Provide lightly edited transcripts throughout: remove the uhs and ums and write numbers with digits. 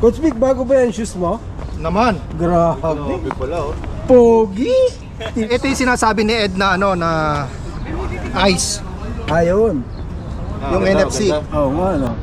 Coach Vic, bago ba yan shoes mo? Naman. Grabe. Pala, oh. Pogi. Ito yung sinasabi ni Ed na ano na ice. Ayun. Yung NFC. Oo nga, no?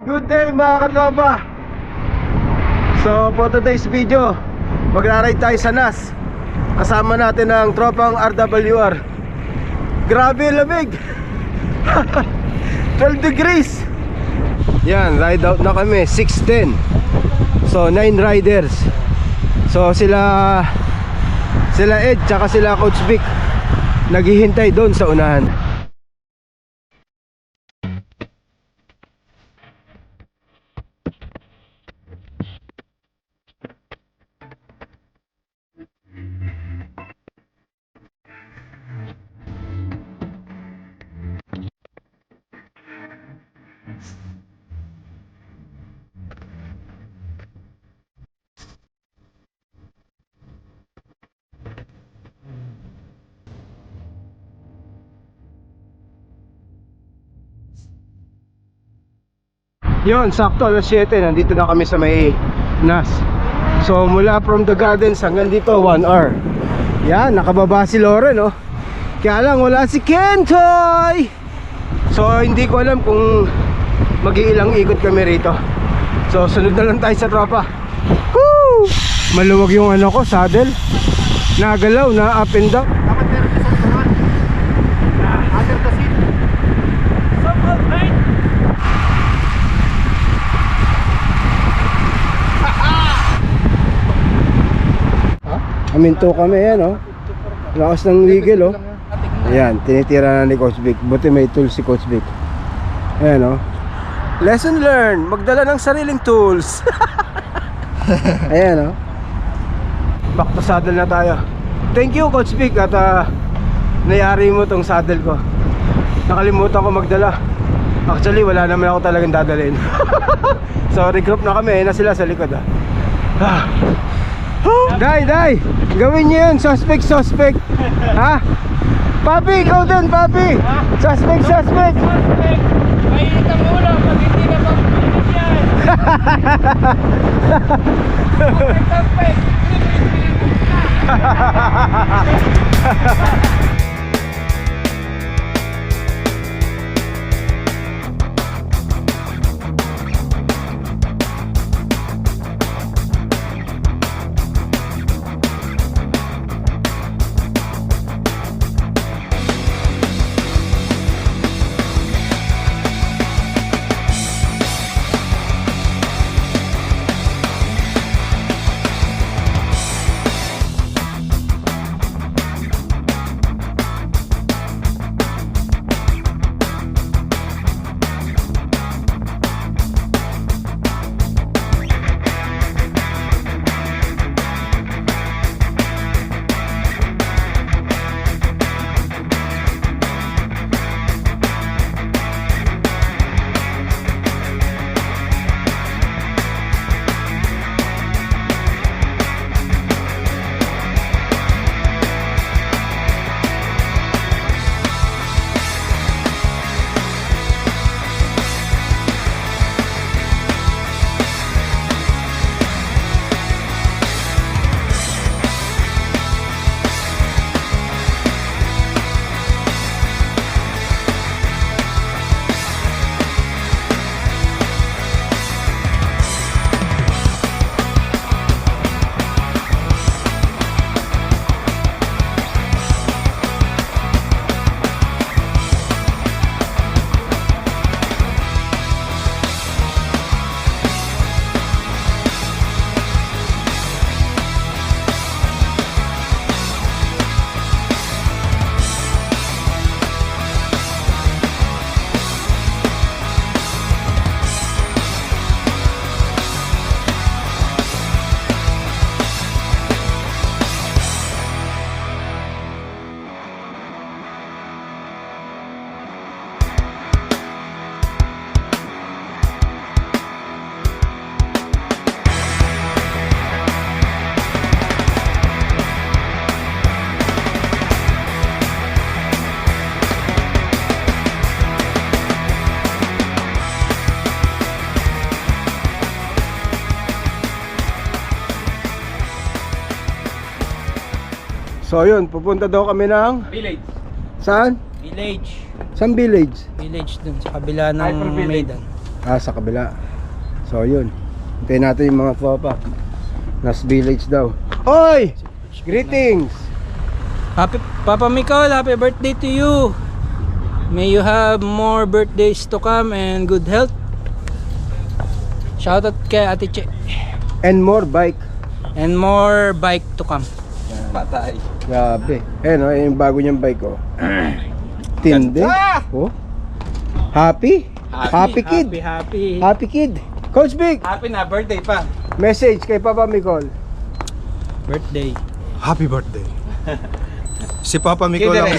Good day mga katropa. So for today's video, magra-ride tayo sa NAS. Kasama natin ang tropang RWR. Grabe lamig. 12 degrees. Yan, ride out na kami 6:10. So 9 riders. So sila Ed tsaka sila Coach Vic naghihintay doon sa unahan. Yun, sakto alas 7, nandito na kami sa may NAS. So mula from the gardens hanggang dito 1 hour. Yan, nakababa si Loren, oh. Kaya lang wala si Kentoy. So hindi ko alam kung mag-iilang ikot kami rito. So sunod na lang tayo sa tropa. Woo! Maluwag yung ano ko, saddle. Nagalaw na up and down. Dapat meron sa tuwan. Under the seat. Aminto kami yan, oh. Lakas ng legal, oh. Ayan, tinitira na ni Coach Vic. Buti may tools si Coach Vic. Ayan, oh. Lesson learned, magdala ng sariling tools. Ayan, oh. Back to saddle na tayo. Thank you Coach Vic at nayari mo tong saddle ko. Nakalimutan ko magdala. Actually wala naman ako talagang dadalhin. So regroup na kami, na sila sa likod, ah. Day, gawin niyo yun, suspect. Ha? Papi, ikaw din, Papi. Suspect. Mainit ang ulo pag hindi na pagpilit yan. Suspect. So yun, pupunta daw kami ng Village. saan? Village. Saan village? Village dun sa kabila ng Maidan. Ah, sa kabila. So yun, hintayin natin yung mga tropa. Nas village daw. Oy! Greetings! Happy Papa Micol, happy birthday to you. May you have more birthdays to come and good health. Shoutout kay Ate Che. And more bike. And more bike to come. Grabe. No, yung bago niyang bike, oh. Tindi. Oh. Happy? Happy kid. Happy. Happy kid. Coach Big, Happy na birthday pa. message kay Papa Micol. Birthday. Happy birthday. Si Papa Micol ang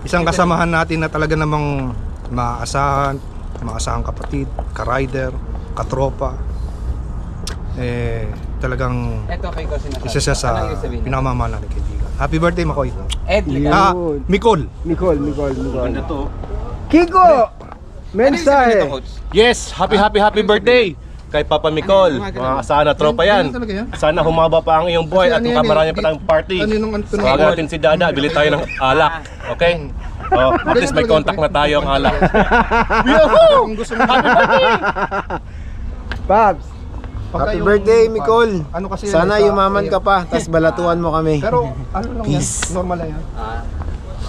isang kasamahan natin na talaga namang maasahang kapatid, ka-rider, katropa. Talagang Ito kay ko sinasabi. isa siya sa pinakamamahal natin kaibigan. Happy birthday, Makoy. Ed, Yun. Micol. Micol. Kiko! Mensahe. Yes, happy birthday kay Papa Micol. Sana tropa yan. Sana humaba pa ang iyong buhay at makamarami pa tayong party. Tawagan natin si Dada, bili tayo ng alak. Okay? Oh, at least may contact na tayo ang alak. Kung gusto mo Paps, happy birthday, Micol. Ano kasi Sana yumaman ka pa, tas balatuan mo kami. Pero ano lang yan, normal lang yan.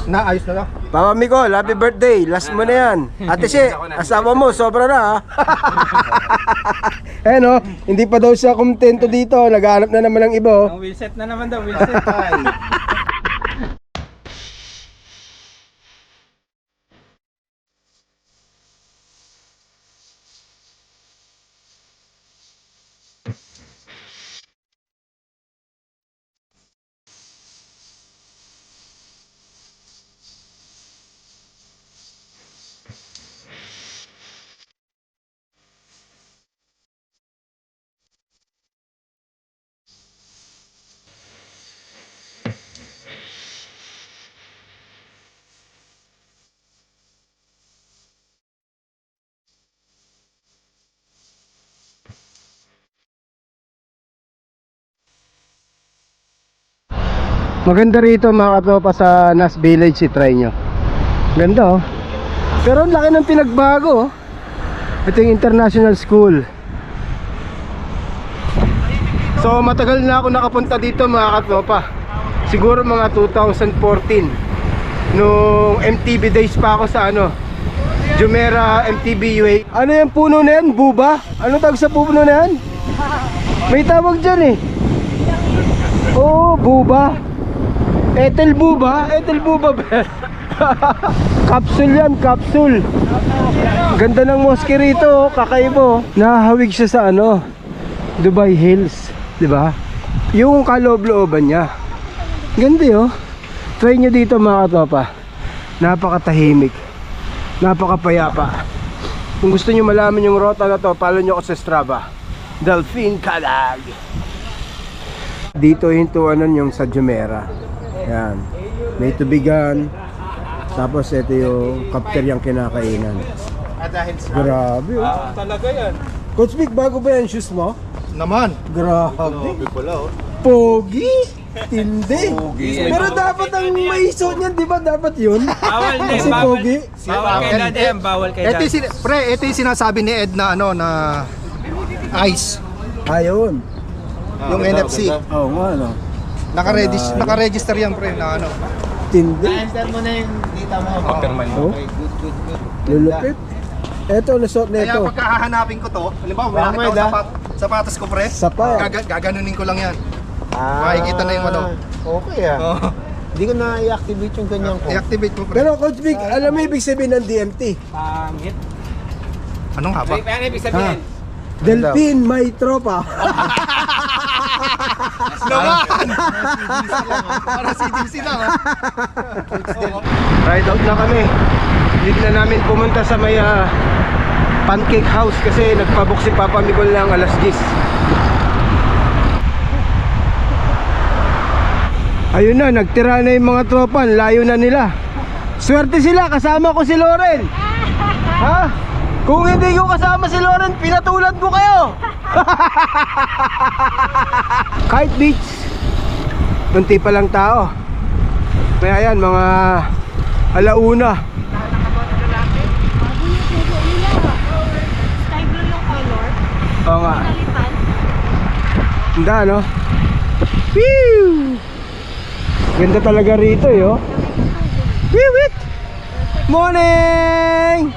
Naayos na lang. Papa Micol, happy birthday. Last mo na yan. Ate Si, asawa mo, sobra na ha. No, hindi pa daw siya kontento dito. Naghahanap na naman ng iba. Oh. Ang wheelset na naman daw, wheelset. Maganda rito mga katropa sa Nas Village, i-try nyo. Ganda oh. Pero ang laki ng pinagbago oh. Ito yung international school. So matagal na ako nakapunta dito mga katropa. Siguro mga 2014 nung MTV days pa ako sa Jumeirah MTV UA. Ano yung puno na yan? Buba? Ano tawag sa puno na yan? May tawag dyan eh. Oh, buba. Ethel buba ba? Capsule yan, capsule. Ganda ng mosque rito, kakaibo. Nahahawig siya sa Dubai Hills, 'di ba? Yung kaloob-looban niya. Ganda 'yo. Try nyo dito mga katropa. Napakatahimik. Napakapayapa. Kung gusto nyo malaman yung rota na to, follow nyo ako sa Strava. Delphine Calag. Dito yung tuwanan yung sa Jumeirah. Yan. May tubigan. Tapos ito yung cafeteria yung kinakainan. Grabe oh. Talaga yan. Coach Vic, bago ba yan shoes mo? naman. Grabe Pogi. Tindi. Pero dapat ang may suot niyan, di ba? Dapat yun. Bawal din, Kasi bawal. pogi. Bawal kay Daddy yan, bawal kay Ito Daddy. ito yung sinasabi ni Ed na na ice. Ayun. Yung NFC. Oo nga Naka-register yan pre na Tindi. Oh. Lulupit. Eto, lusot na Kaya ito. pagka hahanapin ko to, halimbawa may nakita ko sapatos ko pre. Sapa. Gaganunin ko lang yan. Makikita na yung Okay Oh, Hindi ko na i-activate yung ganyan ko. i-activate mo pre. Pero Coach Vic, alam mo ibig sabihin ng DMT? Pangit. Anong haba? Ano ibig sabihin? Delphine, may tropa. Para CDC lang Ride out na kami. Hindi na namin pumunta sa may pancake house kasi nagpabook si Papa Micol ng alas 10. Ayun na, nagtira na yung mga tropa. Layo na nila. Swerte sila, kasama ko si Loren. Ha? Kung hindi ko kasama si Loren, pinatulad ko kayo. Kite Beach. Kunti pa lang tao. Kaya yan, mga alauna. Sky blue yung color. Oo nga. Nalitan. Ganda, no? Whew! Ganda talaga rito, yo. Wiwit! Morning!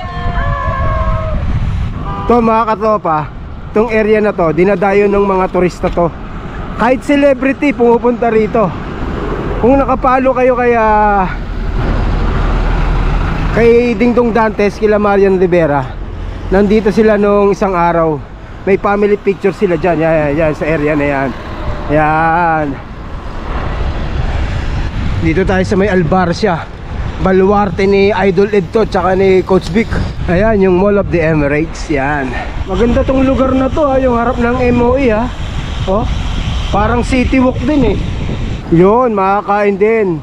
To mga katropa, tong area na to, dinadayo ng mga turista to. Kahit celebrity pumupunta rito. Kung nakapalo kayo kay Dingdong Dantes, kila Marian Rivera, nandito sila nung isang araw. May family picture sila dyan. Yan, sa area na yan. Yan. Dito tayo sa may Albarcia, baluarte ni Idol Edto tsaka ni Coach Vic. Ayan, yung Mall of the Emirates. Yan. Maganda tong lugar na to, yung harap ng MOE, ha. Oh, parang city walk din eh. Yun, makakain din.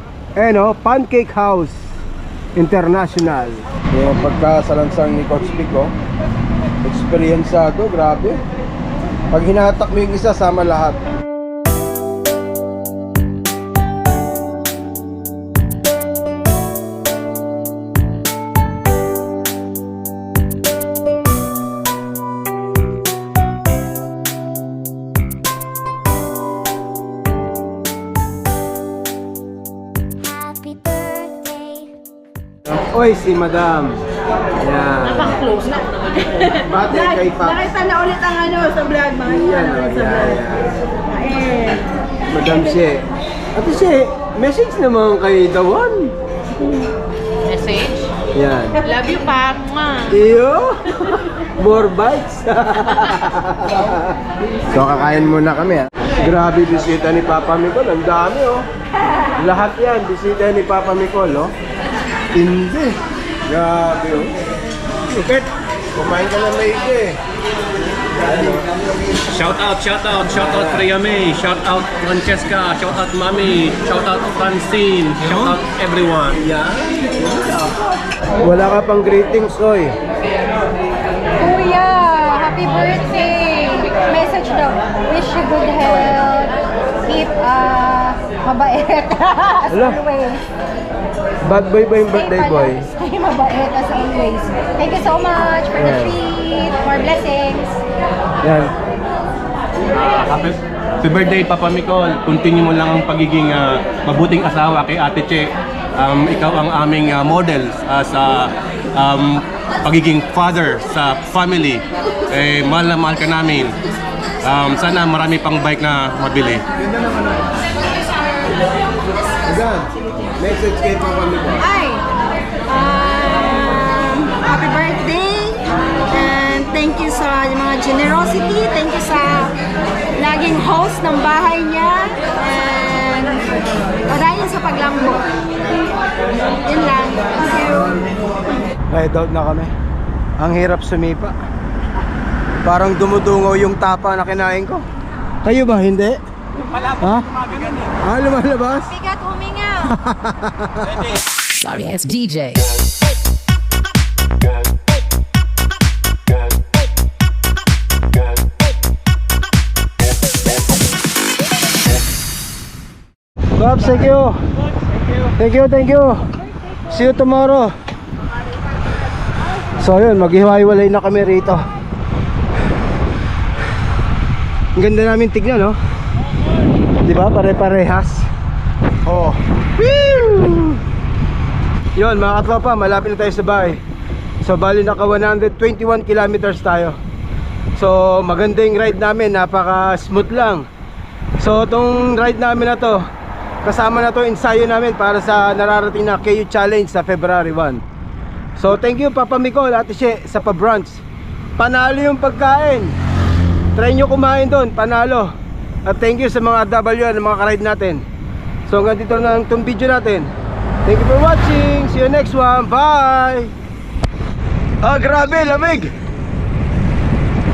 Oh, Pancake House International. Yung pagkasalansang ni Coach Vic, oh. Experienceado, grabe. Pag hinatak mo yung isa, sama lahat. Happy birthday. Oy, si Madam. Yan. Close na. Bate kay Paps. Nakita na ulit ang ano sa vlog, mga Yan, ano, oh, sa yan, vlog. yan. Eh, Madam She. Ate She, message naman kay The One. message. Yan. Love you, pa. Iyo. More bites. So kakain muna kami, ha. Grabe bisita ni Papa Micol. Ang dami, oh. Lahat yan bisita ni Papa Micol, oh. Hindi. Grabe, oh. Lupit. Kumain ka na maigi. Shout out Freya May, shout out Francesca, shout out Mami, shout out Francine, shout out everyone. Wala ka pang greetings, oy. Kuya, happy birthday! Message daw. Wish you good health. Keep mabait. As Ala. always. Bad boy ba yung birthday boy? Stay mabait as always. Thank you so much for the Yeah. treat. More blessings. Yan. Happy birthday Papa Micol. Continue mo lang ang pagiging mabuting asawa kay Ate Che. Ikaw ang aming model sa pagiging father sa family. Mahal na mahal ka namin. Sana marami pang bike na mabili. Agad. Message kay Papa Micol. Ay! Happy birthday! And thank you sa mga generosity. Thank you sa laging host ng bahay niya. And padayon sa paglambo. Yun lang. Thank you. Ride out na kami. Ang hirap sumipa. Parang dumudungaw yung tapa na kinain ko. Kayo ba? Hindi? Ha? Lumalabas? Bigat huminga. Sorry, it's DJ. Babs, thank you. Thank you. See you tomorrow. So yun, maghiwa-hiwalay na kami rito. Ang ganda namin tignan, no? Di ba? Pare-parehas. Oh. Woo! Yun, mga katropa, malapit na tayo sa bahay. So bali naka 121 kilometers tayo. So maganda yung ride namin, napaka smooth lang. So itong ride namin na to, kasama na to ensayo namin para sa nararating na KU Challenge sa February 1. So thank you Papa Micol, Ate She, sa pa-brunch. Panalo yung pagkain. Try nyo kumain doon, panalo. At thank you sa mga WN, mga ka-ride natin. So hanggang dito na itong video natin. Thank you for watching. See you next one. Bye. Grabe, lamig.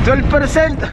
12%.